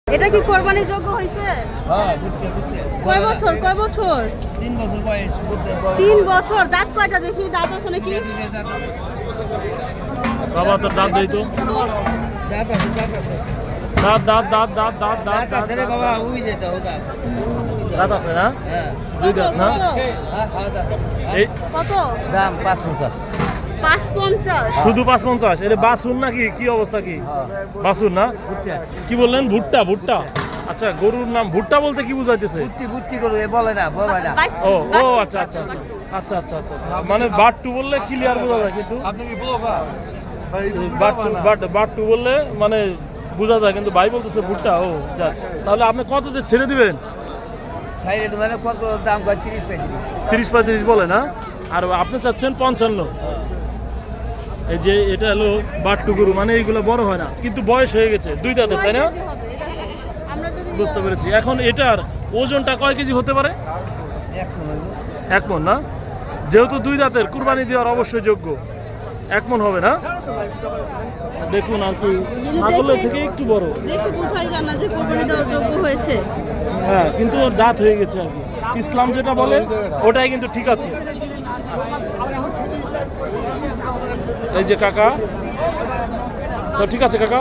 এটা কি কোরবানির যোগ্য হয়েছে? হ্যাঁ, কয় বছর? 3 বছর বয়স। 3 বছর। দাঁত কয়টা দেখি? দাঁত আছে নাকি? বাবা তোর দাঁত দেই তো। দাঁত আছে, দাঁত আছে। দাঁত দাঁত দাঁত দাঁত দাঁত দাঁত দাঁত আছে রে বাবা, ওই যেটা ও দাঁত। দাঁত আছে না? হ্যাঁ, দুই দাঁত না? হ্যাঁ, দাঁত। এই কত? দাম 550। 550। শুধু 550। এটা বাসুর নাকি? কি অবস্থা কি? বাসুর না? কি বললেন? ভুট্টা ভুট্টা। আচ্ছা, গরুর নাম ভুট্টা বলতে কি বুঝাইতেছে? বুট্টি করো, এ বলে না, বলে না। ও ও আচ্ছা আচ্ছা আচ্ছা আচ্ছা আচ্ছা আচ্ছা মানে বাট্টু বললে ক্লিয়ার বোঝা যায়, কিন্তু আপনি কি বলবা ভাই? বাট্টু বললে মানে বোঝা যায়, কিন্তু ভাই বলতেছে ভুট্টা। ও যাক, তাহলে আপনি কততে ছেড়ে দিবেন? সাইরে তো মানে কত দাম কয়? 30 35। 30-35 বলে না? আর আপনি চাচ্ছেন 55। এই যে এটা হলো বাট্টু গরু, মানে এইগুলো বড় হয় না, কিন্তু বয়স হয়ে গেছে, দুই দাঁতের, তাই না? আমরা যদি বুঝতে পেরেছি। এখন এটার ওজনটা কয় কেজি হতে পারে? 1 মণ না? যেহেতু দুই দাঁতের, কুরবানি দেওয়ার অবশ্যই যোগ্য। 1 মণ হবে না? দেখুন আর কি, ছাগলের থেকে একটু বড়। দেখে বোঝাই যায় না যে কোরবানি দেওয়ার যোগ্য হয়েছে। হ্যাঁ, কিন্তু ওর দাঁত হয়ে গেছে আর কি। ইসলাম যেটা বলে ওটাই কিন্তু ঠিক আছে। এই যে কাকা, তো ঠিক আছে কাকা।